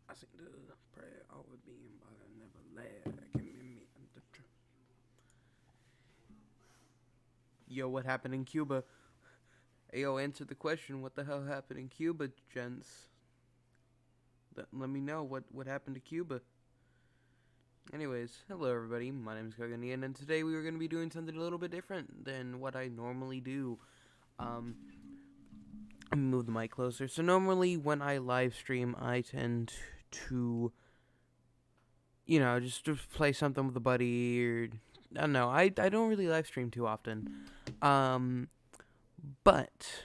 I sing the prayer always being by never lag. Give me the Yo, what happened in Cuba? Yo, answer the question. What the hell happened in Cuba, gents? Let me know what happened to Cuba. Anyways, hello everybody. My name is Kogundyn, and today we are going to be doing something a little bit different than what I normally do. Let me move the mic closer. So normally when I live stream, I tend to, just to play something with a buddy, or I don't know. I don't really live stream too often. But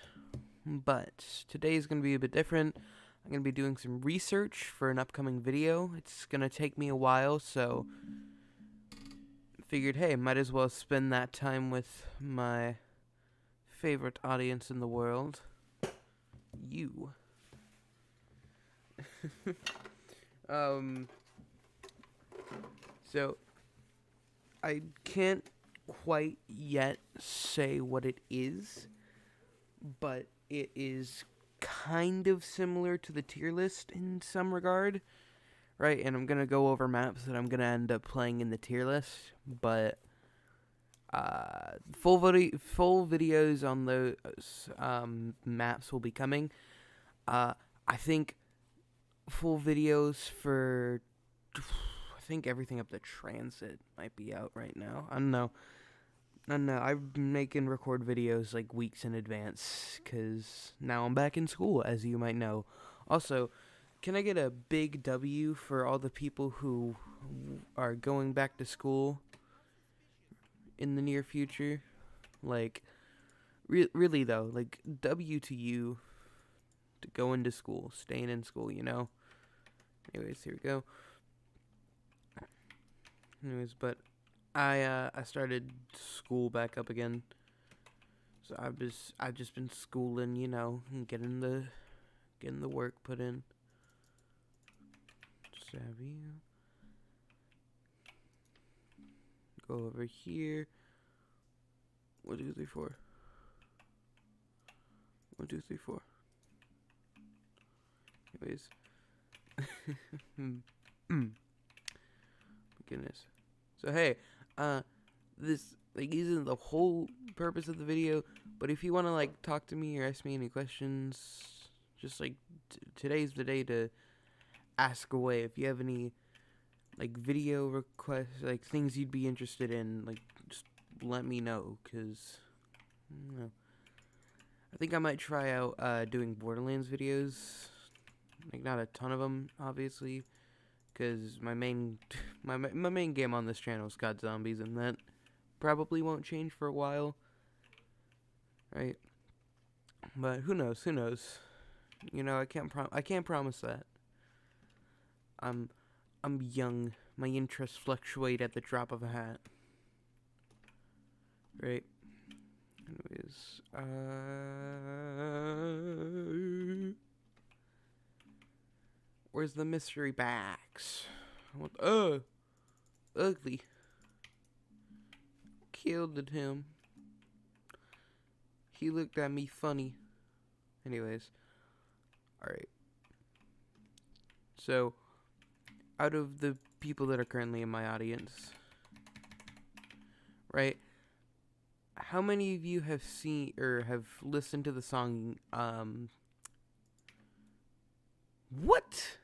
today is going to be a bit different. I'm going to be doing some research for an upcoming video. It's going to take me a while, so figured, hey, might as well spend that time with my favorite audience in the world, you. So I can't quite yet say what it is, but it is kind of similar to the tier list in some regard, right? And I'm gonna go over maps that I'm gonna end up playing in the tier list, but full videos on those maps will be coming. I think full videos for I think everything up to Transit might be out right now. I don't know. I'm making record videos like weeks in advance because now I'm back in school, as you might know. Also, can I get a big W for all the people who are going back to school in the near future? Like, really though, like, W to you to go into school, staying in school, Anyways, here we go. But I started school back up again. So I've just been schooling, and getting the work put in. Savvy. Go over here. 1, 2, 3, 4. 1, 2, 3, 4. Anyways. Goodness. So hey, this isn't the whole purpose of the video, but if you want to talk to me or ask me any questions, just today's the day to ask away. If you have any video requests, things you'd be interested in, just let me know, cause I think I might try out doing Borderlands videos. Not a ton of them, obviously, because my main game on this channel is COD Zombies, and that probably won't change for a while, right? But who knows? I can't promise that. I'm young. My interests fluctuate at the drop of a hat, right? Anyways, where's the mystery box? Ugly. Killed him. He looked at me funny. Anyways. Alright. So, out of the people that are currently in my audience, right? How many of you have seen or have listened to the song, What?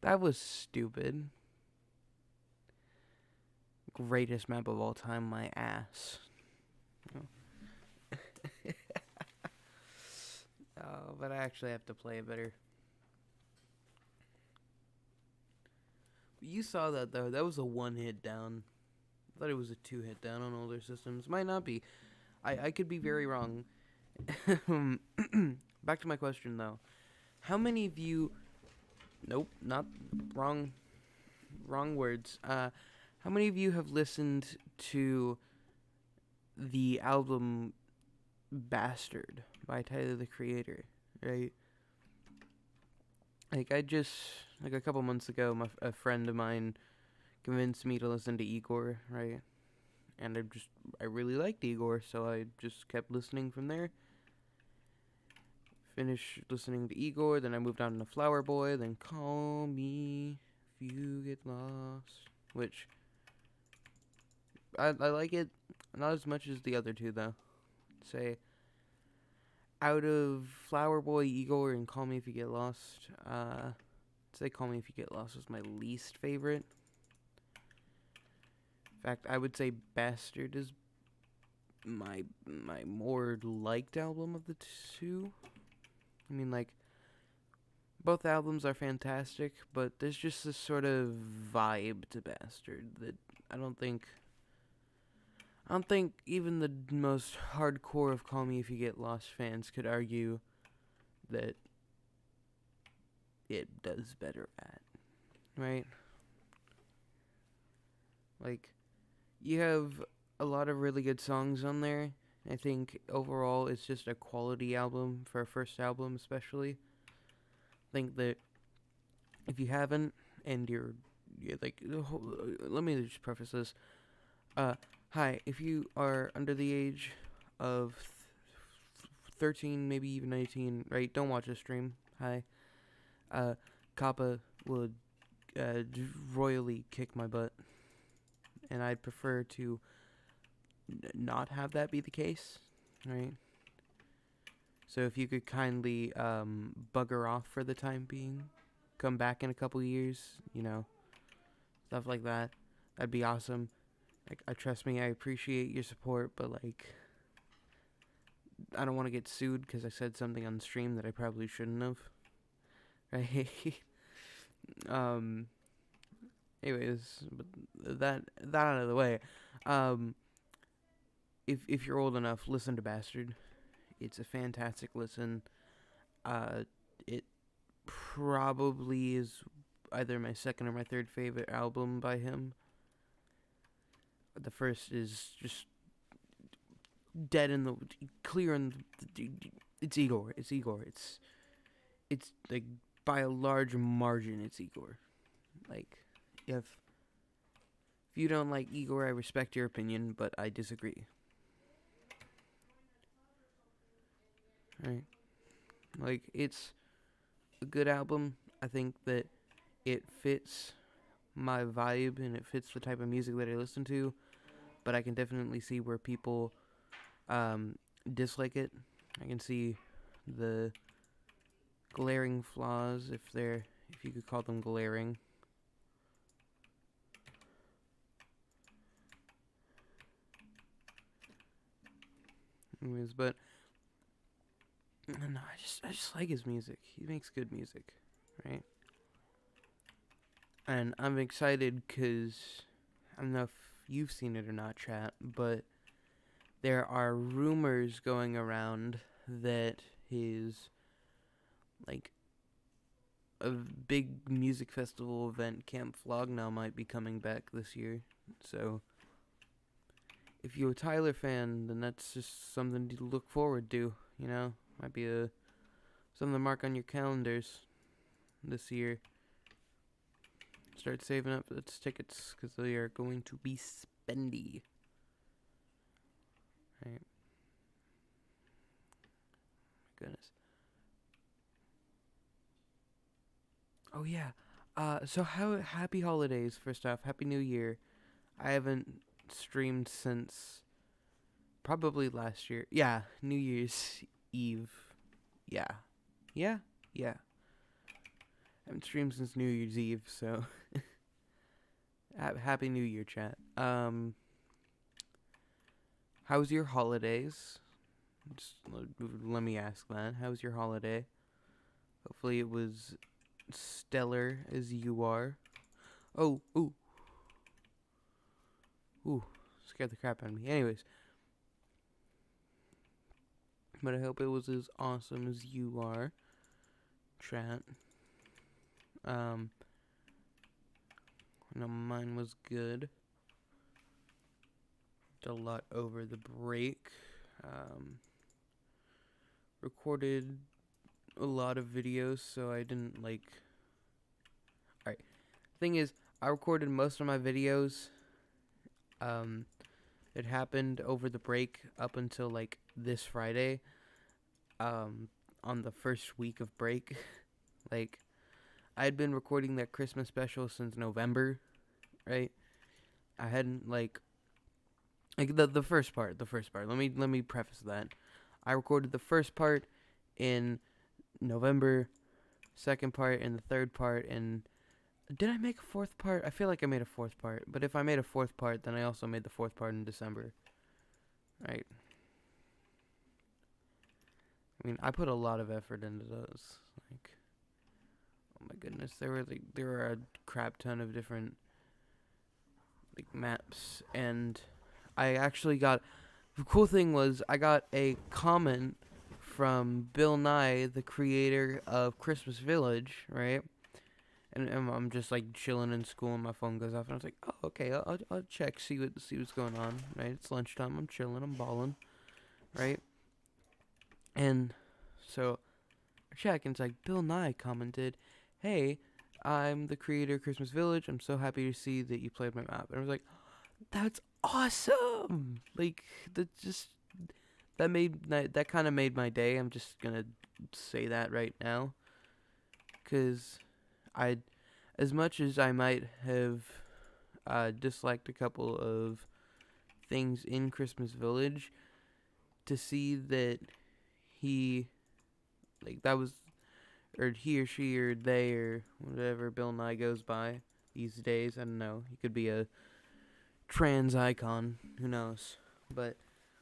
That was stupid. Greatest map of all time, my ass. Oh, but I actually have to play it better. You saw that, though. That was a 1-hit down. I thought it was a 2-hit down on older systems. Might not be. I could be very wrong. Back to my question, though. How many of you... Nope, not wrong words. How many of you have listened to the album Bastard by Tyler, the Creator, right? A couple months ago, a friend of mine convinced me to listen to Igor, right? And I really liked Igor, so I just kept listening from there. finished listening to Igor, then I moved on to Flower Boy, then Call Me If You Get Lost, which I like it, not as much as the other two though. Say, out of Flower Boy, Igor, and Call Me If You Get Lost, say Call Me If You Get Lost was my least favorite. In fact, I would say Bastard is my more liked album of the two. I mean, like, both albums are fantastic, but there's just this sort of vibe to Bastard that I don't think even the most hardcore of Call Me If You Get Lost fans could argue that it does better at, right? Like, you have a lot of really good songs on there. I think overall it's just a quality album for a first album, especially. I think that if you haven't, and you're like, let me just preface this. Hi, if you are under the age of 13, maybe even 18, right? Don't watch this stream. Hi. Kappa would royally kick my butt, and I'd prefer to not have that be the case, right? So if you could kindly bugger off for the time being, come back in a couple years, stuff like that, that'd be awesome. Like, trust me, I appreciate your support, but like, I don't want to get sued because I said something on stream that I probably shouldn't have, right? Anyways, but that out of the way, if you're old enough, listen to Bastard. It's a fantastic listen. It probably is either my second or my third favorite album by him. The first is just dead in the clear in the, it's Igor. It's Igor. It's like by a large margin it's Igor. Like, if you don't like Igor, I respect your opinion, but I disagree. Right? Like, it's a good album. I think that it fits my vibe and it fits the type of music that I listen to, but I can definitely see where people dislike it. I can see the glaring flaws, if you could call them glaring. Anyways, but no, I just like his music. He makes good music, right? And I'm excited because I don't know if you've seen it or not, chat, but there are rumors going around that his, like, a big music festival event, Camp Flognaw, might be coming back this year. So, if you're a Tyler fan, then that's just something to look forward to, Might be something to mark on your calendars this year. Start saving up those tickets because they are going to be spendy. Right. My goodness. Oh yeah. So happy holidays first off. Happy New Year. I haven't streamed since probably last year. Yeah, New Year's Eve. Yeah. I haven't streamed since New Year's Eve, so Happy New Year, chat. How's your holidays? Just let me ask that. How's your holiday? Hopefully it was stellar as you are. Oh, ooh, scared the crap out of me. Anyways, but I hope it was as awesome as you are, chat. No, mine was good. Did a lot over the break. Recorded a lot of videos, so I didn't like. Alright. Thing is, I recorded most of my videos. It happened over the break up until like this Friday. on the first week of break. Like, I had been recording that Christmas special since November, right? I hadn't like the first part. Let me preface that. I recorded the first part in November, second part and the third part, and did I make a fourth part? I feel like I made a fourth part, but if I made a fourth part, then I also made the fourth part in December, right? I mean, I put a lot of effort into those. Like, oh my goodness, there were a crap ton of different like maps, and I actually got. The cool thing was I got a comment from Bill Nye, the creator of Christmas Village, right? And I'm just like chilling in school, and my phone goes off, and I was like, "Oh, okay, I'll check, see what's going on." Right? It's lunchtime. I'm chilling. I'm balling, right? And so I check, and it's like Bill Nye commented, "Hey, I'm the creator of Christmas Village. I'm so happy to see that you played my map." And I was like, "That's awesome!" Like that kind of made my day. I'm just gonna say that right now, 'cause I, as much as I might have disliked a couple of things in Christmas Village, to see that he, like, that was, or he or she or they or whatever Bill Nye goes by these days. I don't know. He could be a trans icon. Who knows? But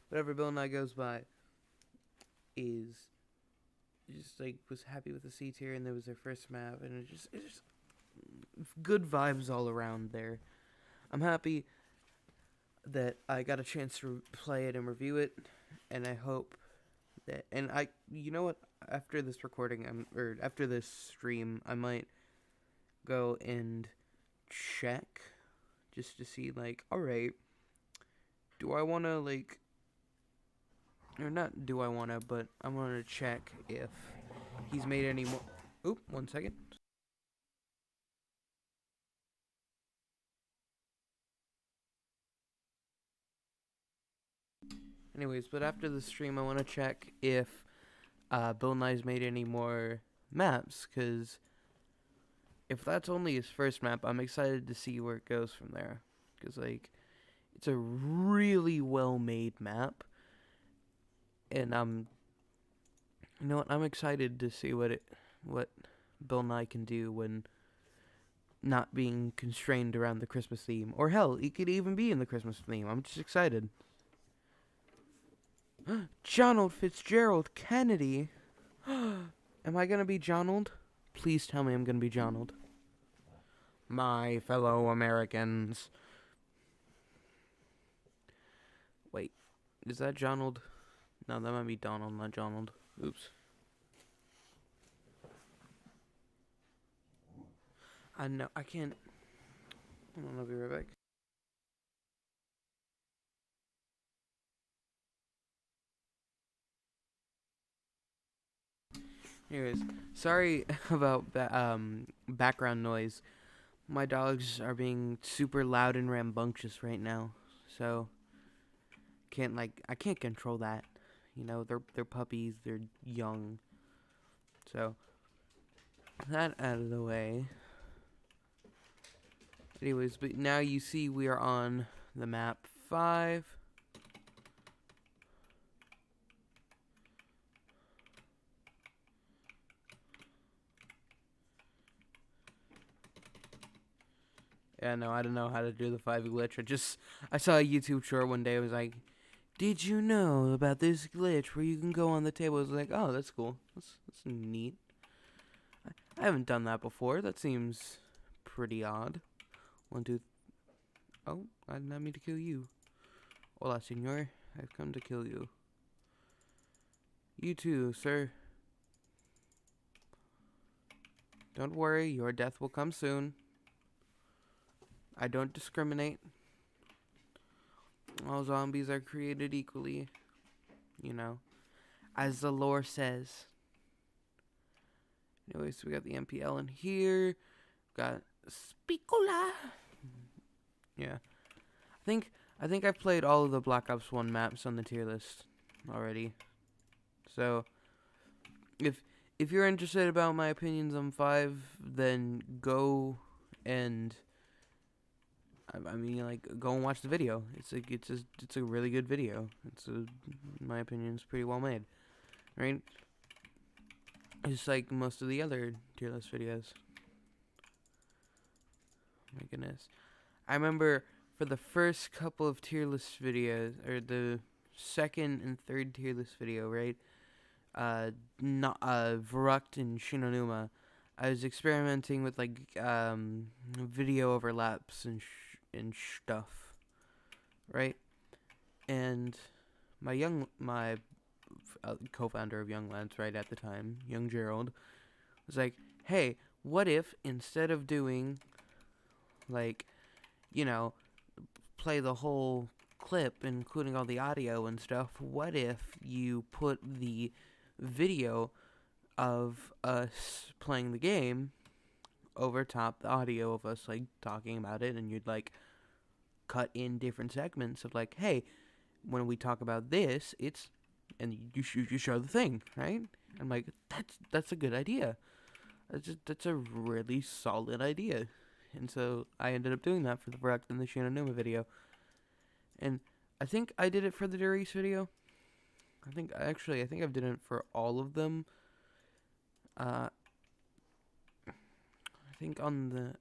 whatever Bill Nye goes by is just like was happy with the C tier, and there was their first map, and it's just good vibes all around there. I'm happy that I got a chance to play it and review it, and I hope that, and you know what, after this recording, or after this stream, I might go and check just to see, like, alright, do I want to, like, or not do I want to, but I want to check if he's made any more. Oop, 1 second. Anyways, but after the stream, I want to check if Bill Nye's made any more maps, because if that's only his first map, I'm excited to see where it goes from there. Because, like, it's a really well-made map, and you know what, I'm excited to see what Bill Nye can do when not being constrained around the Christmas theme. Or hell, he could even be in the Christmas theme. I'm just excited. Jonald Fitzgerald Kennedy. Am I gonna be Jonald? Please tell me I'm gonna be Jonald. My fellow Americans. Wait, is that Jonald? No, that might be Donald, not Jonald. Oops. I know, I can't. Hold on, I'll be right back. Anyways, sorry about background noise. My dogs are being super loud and rambunctious right now, so I can't control that. You know, they're puppies, they're young. So that out of the way. Anyways, but now you see we are on the map 5. Yeah, no, I don't know how to do the 5 glitch. I saw a YouTube short one day. It was like, did you know about this glitch where you can go on the table? I was like, oh, that's cool. That's neat. I haven't done that before. That seems pretty odd. 1, 2. Oh, I did not mean to kill you. Hola, senor. I've come to kill you. You too, sir. Don't worry, your death will come soon. I don't discriminate. All zombies are created equally, you know, as the lore says. Anyways, we got the MPL in here. Got Spicola. Yeah, I think I've played all of the Black Ops 1 maps on the tier list already. So if you're interested about my opinions on 5, then go and I mean, like, go and watch the video. It's a really good video. In my opinion, it's pretty well made, right? Just like most of the other tier list videos. My goodness, I remember for the first couple of tier list videos, or the second and third tier list video, right? Not Verruct and Shinonuma. I was experimenting with like video overlaps and stuff, right? And my co-founder of Young Lads right at the time, Young Gerald, was like, "Hey, what if instead of doing like, you know, play the whole clip including all the audio and stuff, what if you put the video of us playing the game over top the audio of us like talking about it, and you'd like cut in different segments of like, hey, when we talk about this, it's, and you show the thing, right?" I'm like, that's a good idea. That's a really solid idea. And so I ended up doing that for the Verruct and the Shinonuma video. And I think I did it for the Darius video. I think I've done it for all of them. I think on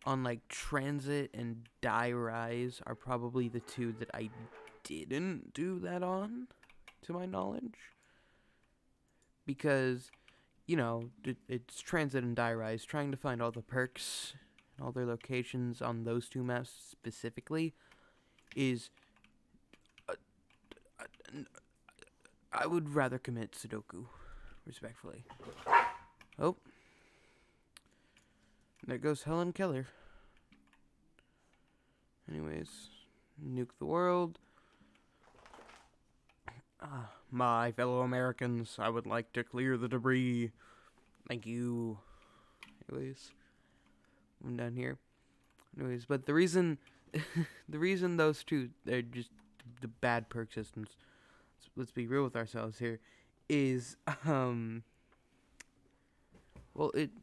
like Transit and Die Rise are probably the two that I didn't do that on, to my knowledge. Because, you know, it's Transit and Die Rise. Trying to find all the perks and all their locations on those two maps specifically is... I would rather commit Sudoku, respectfully. Oh. There goes Helen Keller. Anyways, nuke the world. My fellow Americans, I would like to clear the debris. Thank you. Anyways, I'm done here. Anyways, but the reason those two, they're just the bad perk systems, let's be real with ourselves here, is, well,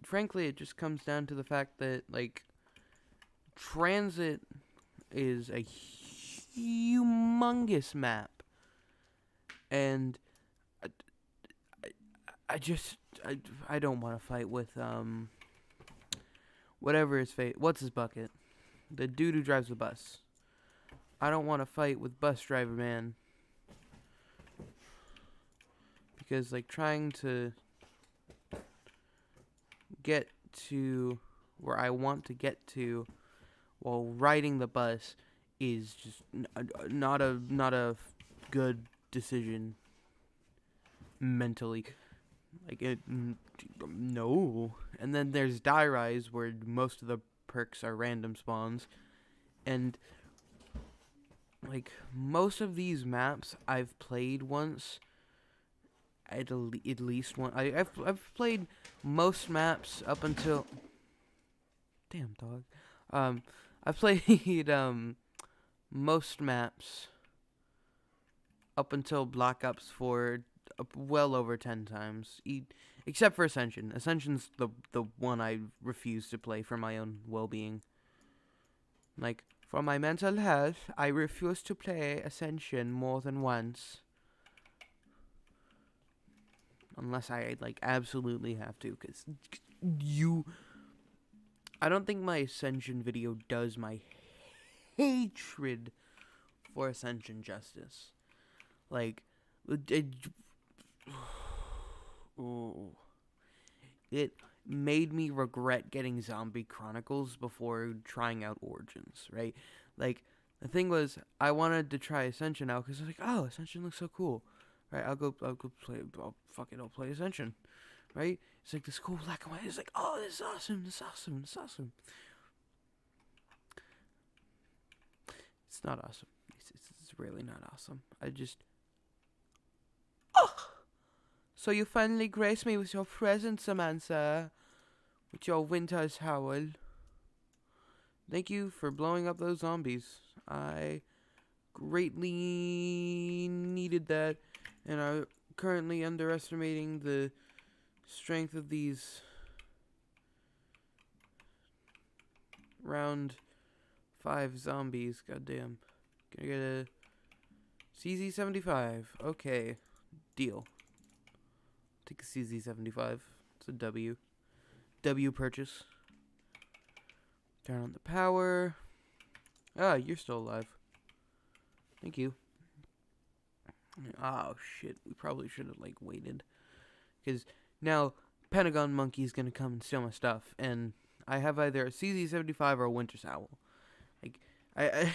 frankly, it just comes down to the fact that, like, Transit is a humongous map. And I don't want to fight with, whatever his fate, what's his bucket? The dude who drives the bus. I don't want to fight with Bus Driver Man. Because, like, trying to get to where I want to get to while riding the bus is just not a good decision mentally. Like, no. And then there's Die Rise, where most of the perks are random spawns. And, like, most of these maps I've played once. At least one. I've played most maps up until... Damn, dog. I've played, most maps up until Black Ops 4 well over 10 times. Except for Ascension. Ascension's the one I refuse to play for my own well-being. Like, for my mental health, I refuse to play Ascension more than once. Unless I, like, absolutely have to, because I don't think my Ascension video does my hatred for Ascension justice. Like, it made me regret getting Zombie Chronicles before trying out Origins, right? Like, the thing was, I wanted to try Ascension out, because I was like, oh, Ascension looks so cool. Right, I'll go play. I'll play Ascension. Right, it's like this cool black and white. It's like, oh, this is awesome. This is awesome. It's not awesome. It's really not awesome. Oh, so you finally grace me with your presence, Samantha, with your winter's howl. Thank you for blowing up those zombies. I greatly needed that. And I currently underestimating the strength of these round 5 zombies. Goddamn. Gonna get a CZ75. Okay. Deal. Take a CZ75. It's a W. W purchase. Turn on the power. Ah, you're still alive. Thank you. Oh, shit. We probably should have, waited. Because now Pentagon Monkey's gonna come and steal my stuff. And I have either a CZ75 or a Winter's Owl. I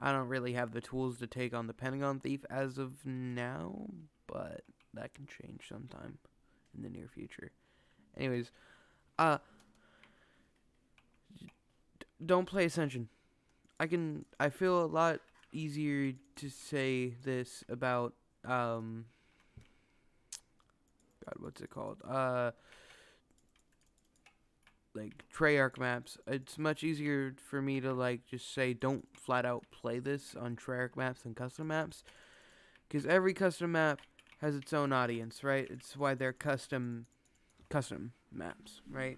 don't really have the tools to take on the Pentagon Thief as of now, but that can change sometime in the near future. Anyways, don't play Ascension. I feel a lot easier to say this about, God, what's it called? Treyarch maps. It's much easier for me to, just say don't flat out play this on Treyarch maps than custom maps. Because every custom map has its own audience, right? It's why they're custom maps, right?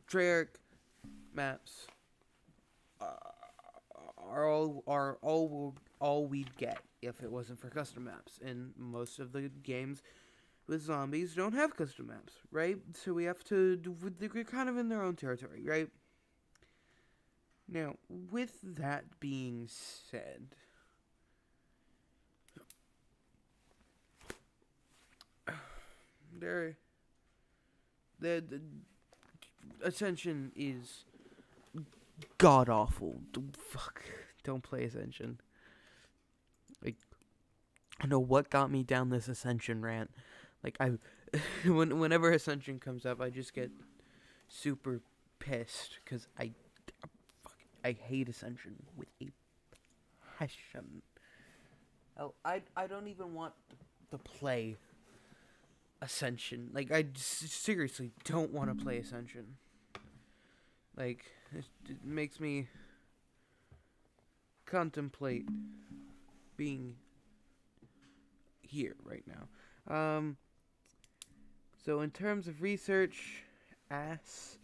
Treyarch maps are all we'd get if it wasn't for custom maps. And most of the games with zombies don't have custom maps, right? So we have to, they're kind of in their own territory, right? Now, with that being said, the Ascension is god awful. Don't play Ascension. I don't know what got me down this Ascension rant. Whenever Ascension comes up, I just get super pissed because I hate Ascension with a passion. Oh, I don't even want to play Ascension. I seriously don't want to play Ascension. It makes me contemplate being here right now. So in terms of research, ass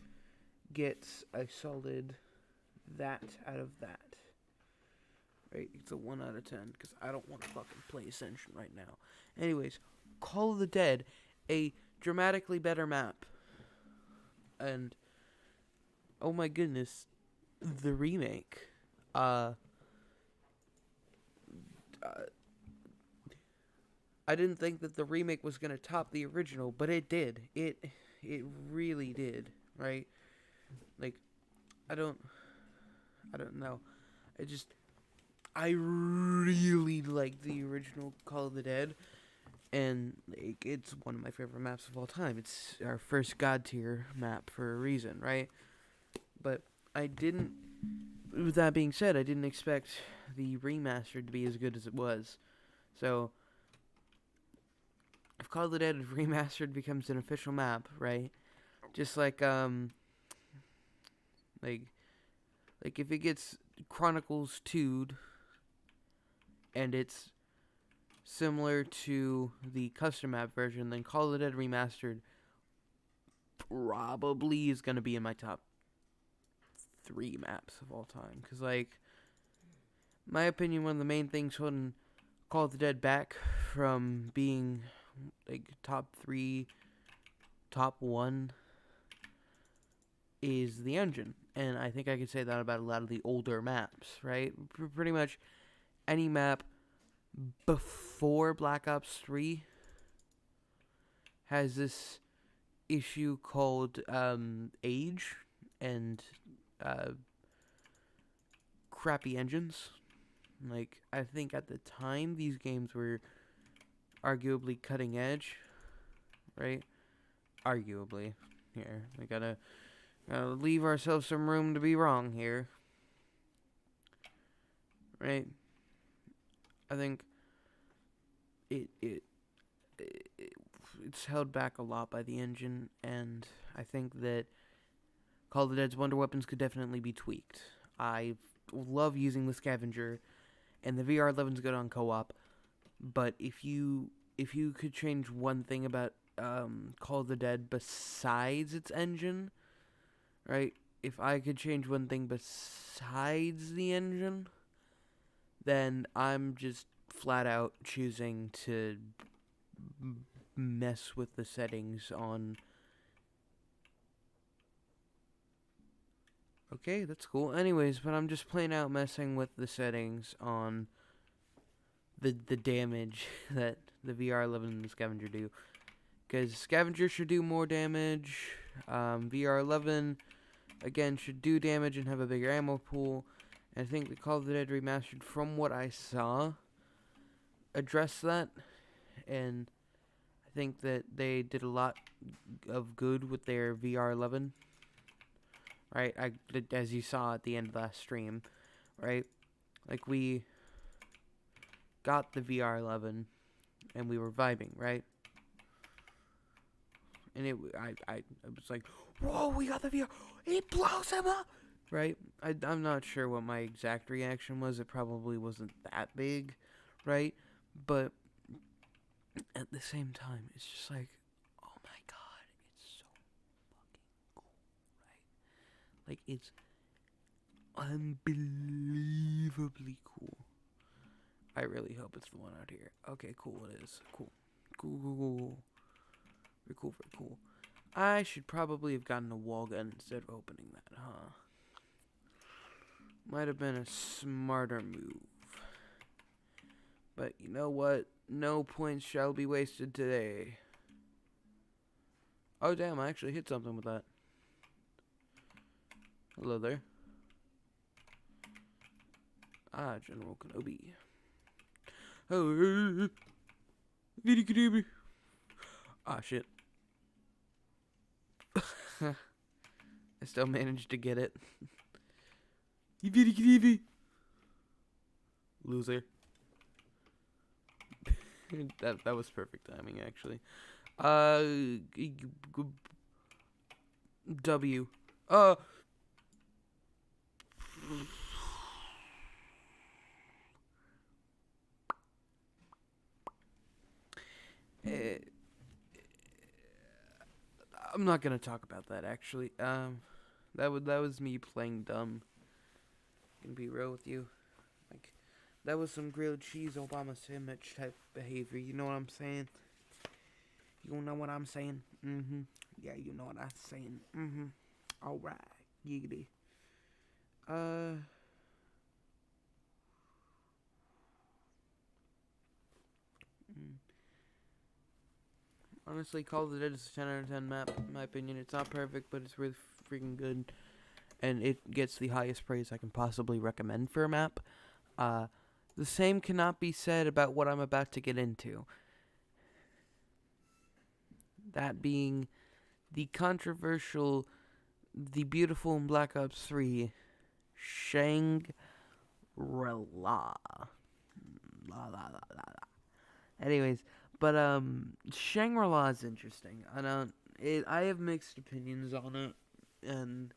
gets a solid that out of that. Right? It's a 1 out of 10 because I don't want to fucking play Ascension right now. Anyways, Call of the Dead, a dramatically better map. And oh my goodness, the remake. I didn't think that the remake was going to top the original, but it did. It really did, right? I don't know. I really like the original Call of the Dead, and it's one of my favorite maps of all time. It's our first God tier map for a reason, right? But with that being said, I didn't expect the remaster to be as good as it was. So if Call of the Dead Remastered becomes an official map, right? Just like if it gets Chronicles 2'd and it's similar to the custom map version, then Call of the Dead Remastered probably is going to be in my top 3 maps of all time. Because, my opinion, one of the main things holding Call of the Dead back from being top 3, top 1 is the engine. And I think I could say that about a lot of the older maps, right? Pretty much any map before Black Ops 3 has this issue called age and crappy engines. I think at the time these games were arguably cutting edge, right? Arguably. Here, we gotta leave ourselves some room to be wrong here, right? I think it's held back a lot by the engine, and I think that Call of the Dead's wonder weapons could definitely be tweaked. I've love using the scavenger, and the VR11's good on co-op. But if you could change one thing about Call of the Dead besides its engine, right? If I could change one thing besides the engine, then I'm just flat out choosing to mess with the settings on. Okay, that's cool. Anyways, but I'm just plain out messing with the settings on the damage that the VR11 and the Scavenger do. Because Scavenger should do more damage. VR11, again, should do damage and have a bigger ammo pool. And I think the Call of the Dead Remastered, from what I saw, addressed that. And I think that they did a lot of good with their VR11. Right? As you saw at the end of last stream. Right? Like, we got the VR11 and we were vibing, right? And I was like, whoa, we got the VR, it blows him up, right? I'm not sure what my exact reaction was. It probably wasn't that big, right? But at the same time, it's just like, oh my god, it's so fucking cool, right? Like, it's unbelievably cool. I really hope it's the one out here. Okay, cool, it is. Cool. Cool. Very cool, very cool. I should probably have gotten a wall gun instead of opening that, huh? Might have been a smarter move. But you know what? No points shall be wasted today. Oh, damn, I actually hit something with that. Hello there. Ah, General Kenobi. Oh, Viddy Kenobi. Ah, shit. I still managed to get it. Viddy Kenobi. Loser. that was perfect timing, actually. W. I'm not gonna talk about that, actually. That was me playing dumb. Gonna be real with you. Like, that was some grilled cheese Obama sandwich type behavior. You know what I'm saying? You know what I'm saying? Mm-hmm. Yeah, you know what I'm saying. Mm-hmm. Alright. Giggity. Honestly, Call of the Dead is a 10 out of 10 map, in my opinion. It's not perfect, but it's really freaking good. And it gets the highest praise I can possibly recommend for a map. The same cannot be said about what I'm about to get into. That being the controversial, the beautiful in Black Ops 3, Shangri-La. Anyways, but Shangri-La is interesting. I have mixed opinions on it, and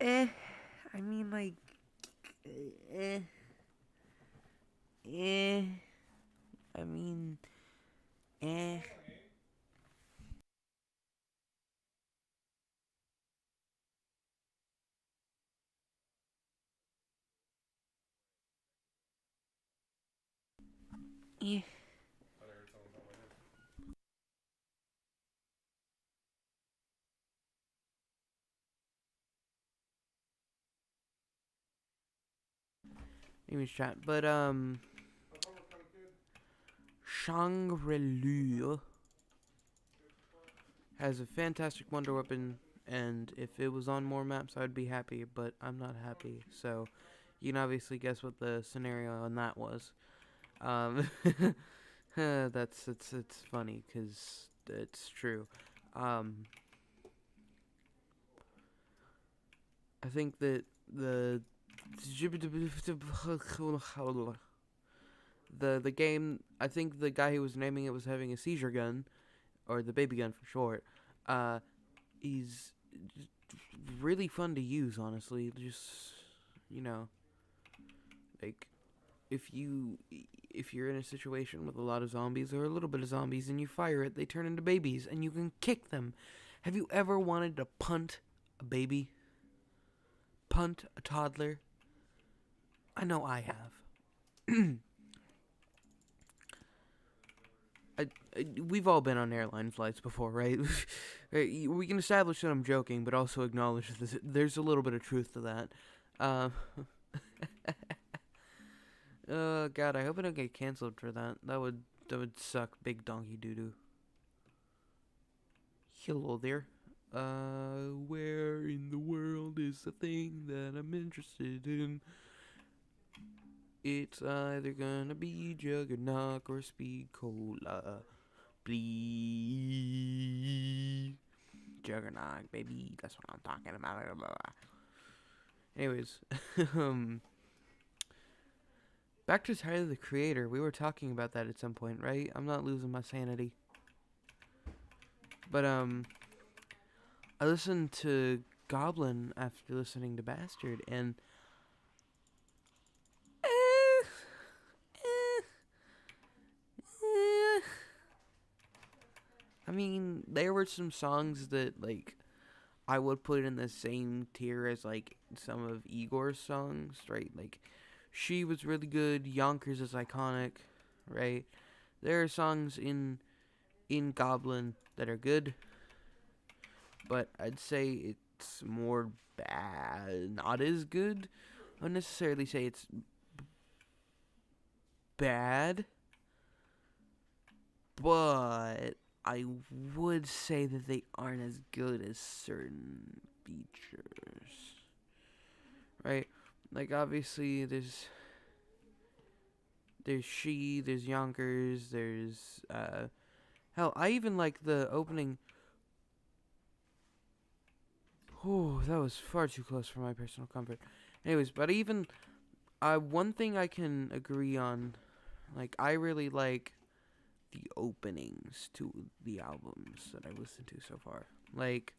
I mean, like, I mean, English chat, but Shangri-La has a fantastic wonder weapon, and if it was on more maps, I'd be happy, but I'm not happy, so you can obviously guess what the scenario on that was. It's funny, because it's true. I think that the game, I think the guy who was naming it was having a seizure gun, or the baby gun for short. He's really fun to use, honestly. Just You know, like if you're in a situation with a lot of zombies or a little bit of zombies and you fire it, they turn into babies and you can kick them. Have you ever wanted to punt a baby? Punt a toddler? I know I have. We've all been on airline flights before, right? We can establish that I'm joking, but also acknowledge that there's a little bit of truth to that. Uh, God, I hope I don't get canceled for that. That would suck, big donkey doo doo. Hello there. Where in the world is the thing that I'm interested in? It's either gonna be Juggernaut or Speed Cola. Please. Juggernaut, baby. That's what I'm talking about. Anyways, back to Tyler the Creator. We were talking about that at some point, right? I'm not losing my sanity. But, I listened to Goblin after listening to Bastard, and I mean, there were some songs that, like, I would put in the same tier as, like, some of Igor's songs, right? Like, She was really good, Yonkers is iconic, right? There are songs in Goblin that are good, but I'd say it's more bad, not as good. I wouldn't necessarily say it's bad, but I would say that they aren't as good as certain features, right? Like, obviously, there's She, there's Yonkers, there's, hell, I even like the opening. Oh, that was far too close for my personal comfort. Anyways, but even, one thing I can agree on, like, I really like the openings to the albums that I've listened to so far. Like,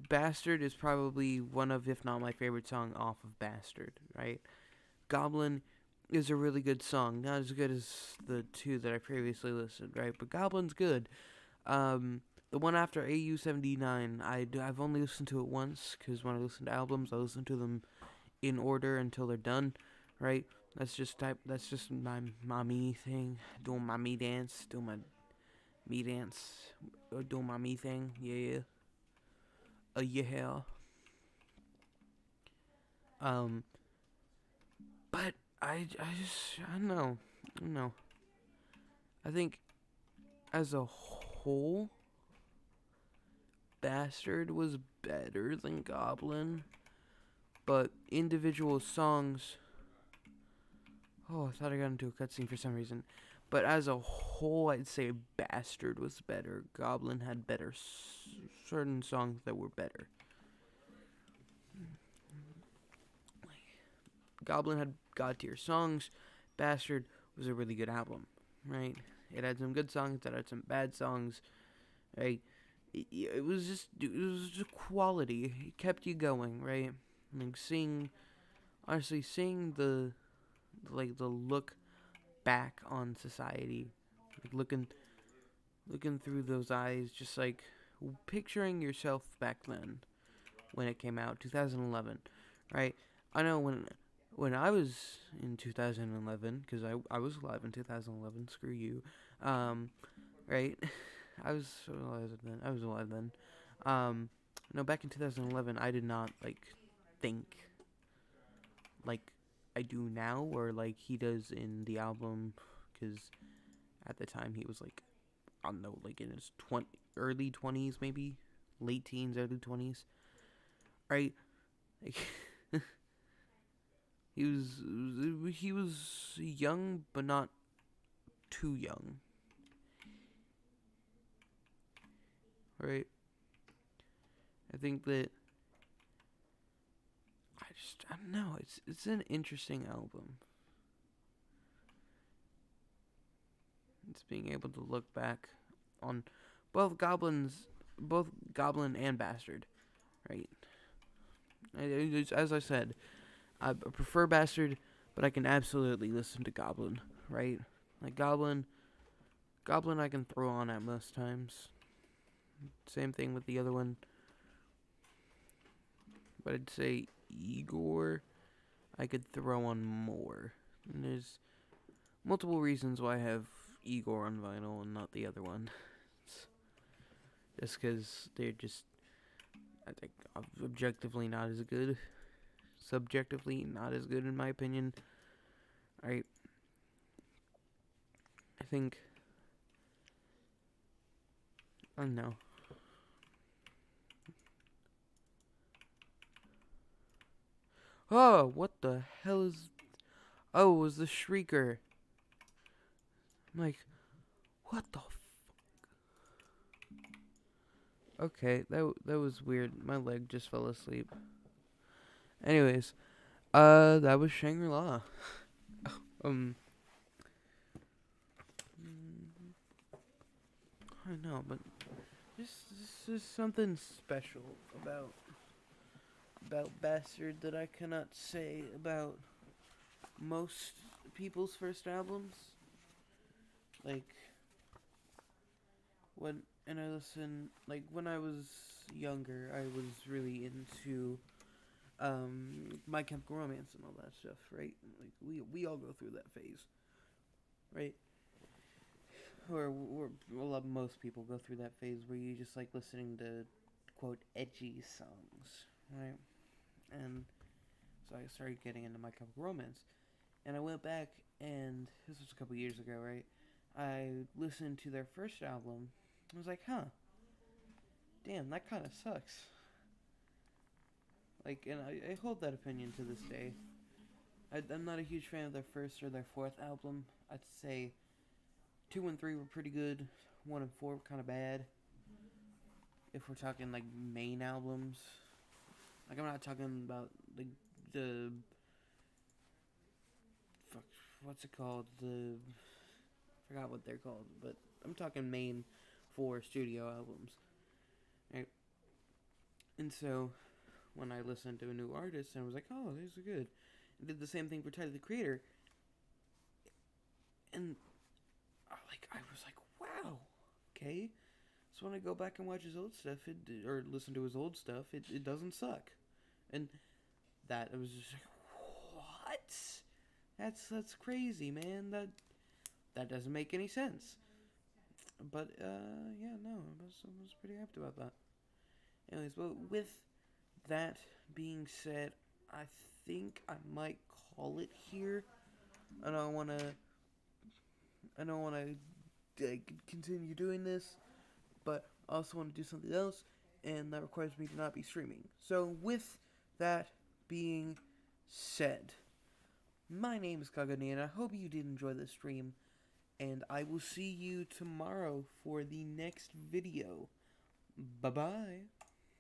Bastard is probably one of, if not my favorite song off of Bastard, right? Goblin is a really good song. Not as good as the two that I previously listed, right? But Goblin's good. The one after AU-79, I've only listened to it once, because when I listen to albums, I listen to them in order until they're done, right? That's just my me thing. Doing my me dance. Doing my me dance. Or doing my me thing. Yeah. Yeah. But I don't know. I think as a whole, Bastard was better than Goblin, but individual songs. Oh, I thought I got into a cutscene for some reason. But as a whole, I'd say Bastard was better. Goblin had better certain songs that were better. Goblin had god tier songs. Bastard was a really good album, right? It had some good songs. It had some bad songs, right? It was just quality. It kept you going, right? Like seeing the look back on society, like looking through those eyes, just like picturing yourself back then when it came out, 2011, right? I know when I was in 2011, because I was alive in 2011. Screw you, right? I was alive then. No, back in 2011, I did not think like I do now, or like he does in the album, because at the time he was like, I don't know, like in his early 20s, maybe late teens, early 20s, right? Like he was young, but not too young, right? I think that I don't know. It's an interesting album. It's being able to look back on both Goblin and Bastard, right? As I said, I prefer Bastard, but I can absolutely listen to Goblin, right? Like Goblin I can throw on at most times. Same thing with the other one. But I'd say Igor I could throw on more. And there's multiple reasons why I have Igor on vinyl and not the other one. Just because they're just, I think, objectively not as good. Subjectively not as good in my opinion. I think, I don't know. Oh, what the hell is... Oh, it was the Shrieker. I'm like, what the fuck? Okay, that was weird. My leg just fell asleep. Anyways, that was Shangri-La. I know, but this is something special about Bastard that I cannot say about most people's first albums. Like, when I was younger, I was really into My Chemical Romance and all that stuff, right? Like we all go through that phase, right? Or most people go through that phase where you just like listening to quote edgy songs, right? And so I started getting into My Chemical Romance, and I went back, and this was a couple years ago, right? I listened to their first album. I was like, huh, damn, that kind of sucks. Like, and I hold that opinion to this day. I'm not a huge fan of their first or their fourth album. I'd say 2 and 3 were pretty good. 1 and 4 were kind of bad. If we're talking like main albums, like I'm not talking about like the fuck, what's it called? I forgot what they're called, but I'm talking main 4 studio albums, right? And so when I listened to a new artist, I was like, oh, these are good. I did the same thing for Tyler the Creator, and I was like, wow, okay. So when I go back and watch his old stuff, or listen to his old stuff, it doesn't suck, and that it was just like, what? That's crazy, man. That doesn't make any sense. But yeah, no, I was pretty hyped about that. Anyways, well, with that being said, I think I might call it here. I don't want to continue doing this, but I also want to do something else, and that requires me to not be streaming. So with that being said, my name is Kogundyn, and I hope you did enjoy this stream, and I will see you tomorrow for the next video. Bye-bye.